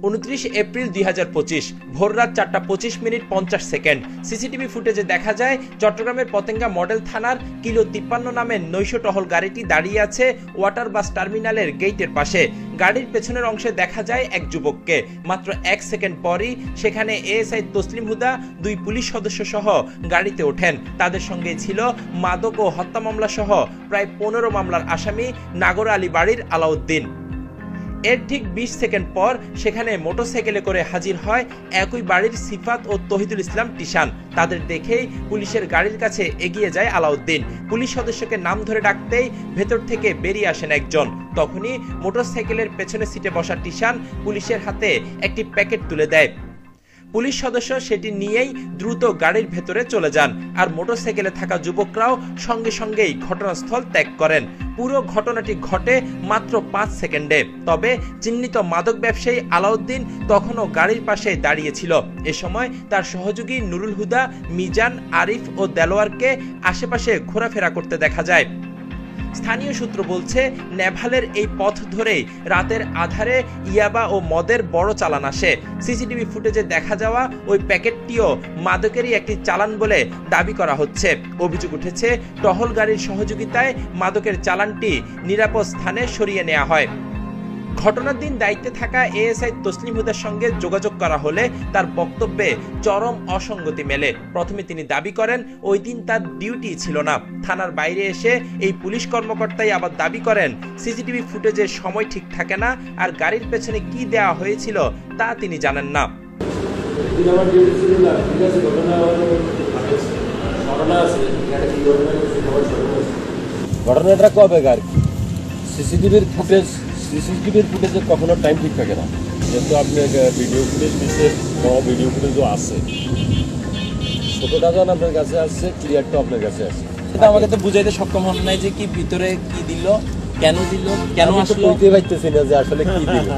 29 April 2025 ভোর রাত 4:25:50 CCTV ফুটেজে দেখা যায় চট্টগ্রামের পতেঙ্গা মডেল থানার কিলো 53 নামের নৈশ টহল গাড়িটি দাঁড়িয়ে আছে ওয়াটার বাস টার্মিনালের গেটের পাশে। গাড়ির পেছনের অংশে দেখা যায় এক যুবককে। মাত্র 1 সেকেন্ড পরই সেখানে এএসআই তসলিম হুদা 2 পুলিশ সদস্য সহ গাড়িতে ওঠেন। তাদের সঙ্গে ছিল মাদক ও হত্যা মামলা সহ প্রায় 15 মামলার আসামি নাগর আলী বাড়ির আলাউদ্দিন। এর ঠিক 20 সেকেন্ড পর সেখানে মোটরসাইকেলে করে হাজির হয় একই বাড়ির সিফাত ও তহিদুল ইসলাম টিশান। তাদের দেখেই পুলিশের গাড়ির কাছে এগিয়ে যায় আলাউদ্দিন। পুলিশ সদস্যকে নাম ধরে ডাকতেই ভেতর থেকে বেরিয়ে আসেন একজন। তখনই মোটরসাইকেলের পেছনে সিটে বসা টিশান পুলিশের হাতে একটি প্যাকেট তুলে দেয়। পুলিশ সদস্য সেটি নিয়েই দ্রুত গাড়ির ভেতরে চলে যান, আর মোটরসাইকেলে থাকা যুবকরাও সঙ্গে সঙ্গেই ঘটনাস্থল ত্যাগ করেন। পুরো ঘটনাটি ঘটে মাত্র 5 সেকেন্ডে। তবে চিহ্নিত মাদক ব্যবসায়ী আলাউদ্দিন তখনও গাড়ির পাশে দাঁড়িয়েছিল। এ সময় তার সহযোগী নুরুল হুদা, মিজান, আরিফ ও দেলোয়ারকে আশেপাশে ঘোরাফেরা করতে দেখা যায়। স্থানীয় সূত্র বলছে, নেভালের এই পথ ধরেই রাতের আধারে ইয়াবা ও মদের বড় চালান আসে। সিসিটিভি ফুটেজে দেখা যাওয়া ওই প্যাকেটটিও মাদকেরই একটি চালান বলে দাবি করা হচ্ছে। অভিযোগ উঠেছে, টহল গাড়ির সহযোগিতায় মাদকের চালানটি নিরাপদ স্থানে সরিয়ে নেওয়া হয়। ঘটনার দিন দায়িত্বে থাকা এএসআই তসলিম হুদার সঙ্গে যোগাযোগ করা হলে তার বক্তব্যে চরম অসঙ্গতি মেলে। প্রথমে তিনি দাবি করেন ওই দিন তার ডিউটি ছিল না। থানার বাইরে এসে এই পুলিশ কর্মকর্তাই আবার দাবি করেন সিসিটিভি ফুটেজের সময় ঠিক থাকে না, আর গাড়ির পেছনে কি দেওয়া হয়েছিল তা তিনি জানেন না। ঘটনাটা কবে আর কি সিসিটিভির ফুটেজে কখনো টাইম ঠিক থাকে না, যেহেতু আপনি ভিডিও ফুটেজ দিচ্ছে, বড় ভিডিও ফুটেজও আছে, ছোটটা যখন আপনার কাছে আসছে, ক্লিয়ারটা আপনার কাছে আসছে। সেটা আমাকে তো বুঝাইতে সক্ষম হন নাই যে কি ভিতরে কি দিল, কেন দিল, কেন আসলো। কইতে পারতেছি না যে আসলে কি দিল,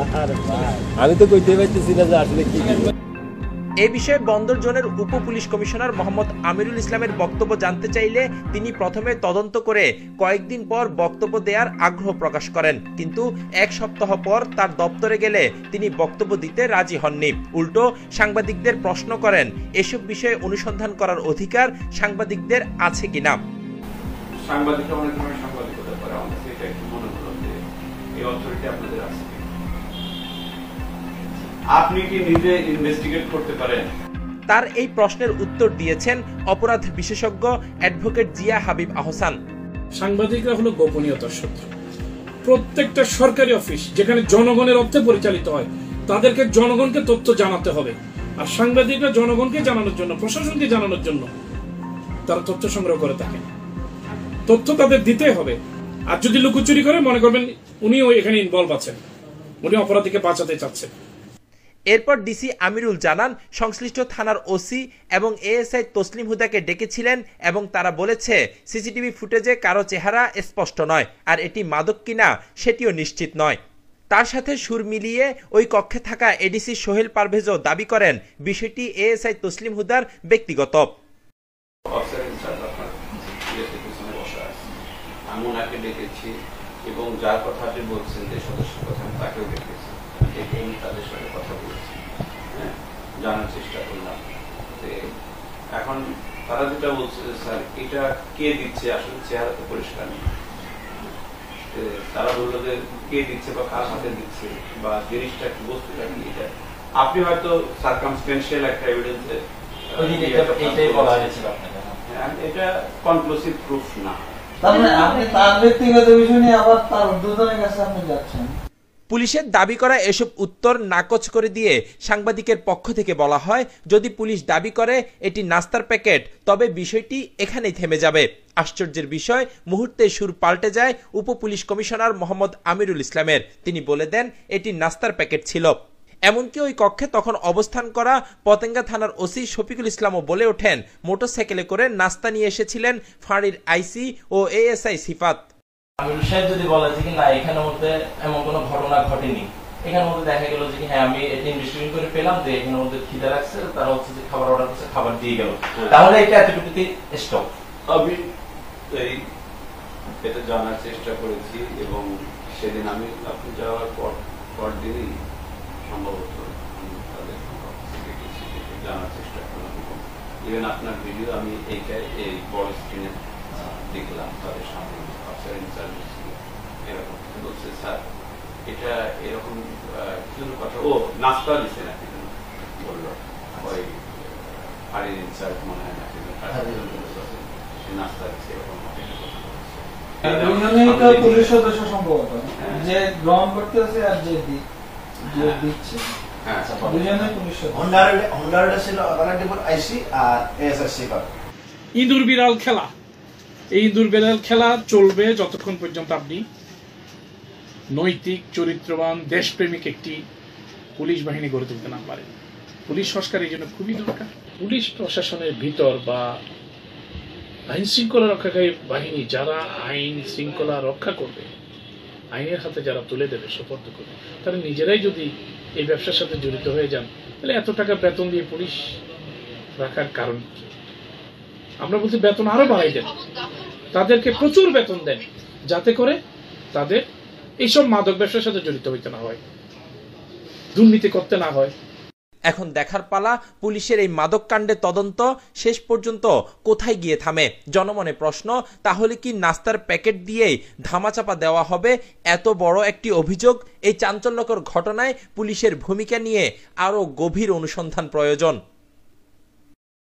আমি তো কইতে পারতেছি না যে আসলে কি দিল। এ বিষয়ে বন্দর জোনের উপ পুলিশ কমিশনার মোহাম্মদ আমিরুল ইসলামের বক্তব্য জানতে চাইলে তিনি প্রথমে তদন্ত করে কয়েকদিন পর বক্তব্য দেওয়ার আগ্রহ প্রকাশ করেন, কিন্তু 1 সপ্তাহ পর তার দপ্তরে গেলে তিনি বক্তব্য দিতে রাজি হননি। উল্টো সাংবাদিকদের প্রশ্ন করেন এসব বিষয়ে অনুসন্ধান করার অধিকার সাংবাদিকদের আছে কিনা। সাংবাদিকরা অনেক সময় সাংবাদিক হতে পারে, আমাদের সেটা একটু মনে হলো যে এই অথরিটি আপনাদের আছে, আপনি কি নিজে ইনভেস্টিগেট করতে পারেন? তার এই প্রশ্নের উত্তর দিয়েছেন অপরাধ বিশেষজ্ঞ অ্যাডভোকেট জিয়া হাবিব আহসান। সাংবাদিকরা হলো গোপনীয়তার শত্রু। প্রত্যেকটা সরকারি অফিস যেখানে জনগণের অর্থে পরিচালিত হয়, তাদেরকে জনগণকে তথ্য জানাতে হবে। আর সাংবাদিকরা জনগণকে জানানোর জন্য, প্রশাসনকে জানানোর জন্য তারা তথ্য সংগ্রহ করে থাকেন। তথ্য তাদের দিতে হবে। আর যদি লুকোচুরি করে, মনে করবেন উনিও এখানে ইনভলভ আছেন, উনি অপরাধীকে বাঁচাতে চাচ্ছেন। এরপর ডিসি আমিরুল জানান সংশ্লিষ্ট থানার ওসি এবং এএসআই তসলিম হুদাকে ডেকেছিলেন এবং তারা বলেছে সিসিটিভি ফুটেজে কারো চেহারা স্পষ্ট নয়, আর এটি মাদক কিনা সেটিও নিশ্চিত নয়। তার সাথে সুর মিলিয়ে ওই কক্ষে থাকা এডিসি সোহেল পারভেজও দাবি করেন বিষয়টি এএসআই তসলিম হুদার ব্যক্তিগত। আমি ওনাকে ডেকেছি এবং যার কথা আপনি বলছেন যে সদস্যের কথা, আমি তাকেও ডেকেছি, ডেকে আমি তাদের সঙ্গে কথা বলেছি, হ্যাঁ, জানার চেষ্টা করলাম। এখন তারা যেটা বলছে যে স্যার এটা কে দিচ্ছে, আসলে চেহারা তো পরিষ্কার নেই। তারা বললো যে কে দিচ্ছে বা কার হাতে দিচ্ছে বা জিনিসটা কি, বস্তুটা কি, এটা আপনি হয়তো সার্কামস্টেন্সিয়াল একটা এভিডেন্সে এটা কনক্লুসিভ প্রুফ না। পুলিশের দাবি করা এসব উত্তর নাকচ করে দিয়ে সাংবাদিকের পক্ষ থেকে বলা হয়, যদি পুলিশ দাবি করে এটি নাস্তার প্যাকেট, তবে বিষয়টি এখানেই থেমে যাবে। আশ্চর্যের বিষয়, মুহূর্তে সুর পাল্টে যায় উপ পুলিশ কমিশনার মোহাম্মদ আমিরুল ইসলামের। তিনি বলে দেন এটি নাস্তার প্যাকেট ছিল। এমনকি ওই কক্ষে তখন অবস্থান করা পতেঙ্গা থানার ওসি শফিকুল ইসলামও বলে ওঠেন মোটরসাইকেলে করে নাস্তা নিয়ে এসেছিলেন ফাঁড়ির আইসি ও এএসআই সিফাত। আমিরুল সাহেব যদি বলে যে না এখানের মধ্যে এমন কোনো ঘটনা ঘটেনি, এখানের মধ্যে দেখা গেল যে হ্যাঁ আমি এটা ইনভেস্টিগেশন করে পেলাম যে এখানের মধ্যে খিদে লাগছে, তারা হচ্ছে যে খাবার অর্ডার করছে, খাবার দিয়ে গেল, তাহলে এটা এতটুকুতে স্টপ। আমি এটা জানার চেষ্টা করেছি এবং সেদিন আমি আপনি যাওয়ার পর দিনই সম্ভবত আমি তাদের দেখেছি, জানার চেষ্টা করলাম। ইভেন আপনার ভিডিও আমি এই বড় স্ক্রিনে দেখলাম, তাদের সামনে অফিসার ইনচার্জ ছিল, এরকম বলছে স্যার এটা এরকম কিছু কথা, ও নাস্তা দিচ্ছে নাকি বললো, ওই ফাঁড়ির ইনচার্জ মনে হয় নাকি সে নাস্তা দিচ্ছে এরকম পুলিশ সদস্য সম্ভবত যে গ্রহণ করতেছে আর যে দিচ্ছে ইঁদুর বিড়াল খেলা, এই ইঁদুর বিড়াল খেলা চলবে যতক্ষণ পর্যন্ত আপনি নৈতিক, চরিত্রবান, দেশপ্রেমিক একটি পুলিশ বাহিনী গড়ে তুলতে না পারেন। পুলিশ সংস্কার এই জন্য খুবই দরকার। পুলিশ প্রশাসনের ভিতর বা আইন শৃঙ্খলা রক্ষাকারী বাহিনী যারা আইন শৃঙ্খলা রক্ষা করবে, আইনের হাতে যারা তুলে দেবে, সুপর্দ করবে, তারা নিজেরাই যদি এই ব্যবসার সাথে জড়িত হয়ে যান, তাহলে এত টাকা বেতন দিয়ে পুলিশ রাখার কারণ কি? আমরা বলছি বেতন আরো বাড়াই দেন, তাদেরকে প্রচুর বেতন দেন, যাতে করে তাদের এইসব মাদক ব্যবসার সাথে জড়িত হইতে না হয়, দুর্নীতি করতে না হয়। এখন দেখার পালা পুলিশের এই মাদক কাণ্ডে তদন্ত শেষ পর্যন্ত কোথায় গিয়ে থামে। জনমনে প্রশ্ন, তাহলে কি নাস্তার প্যাকেট দিয়েই ধামাচাপা দেওয়া হবে এত বড় একটি অভিযোগ? এই চাঞ্চল্যকর ঘটনায় পুলিশের ভূমিকা নিয়ে আরো গভীর অনুসন্ধান প্রয়োজন।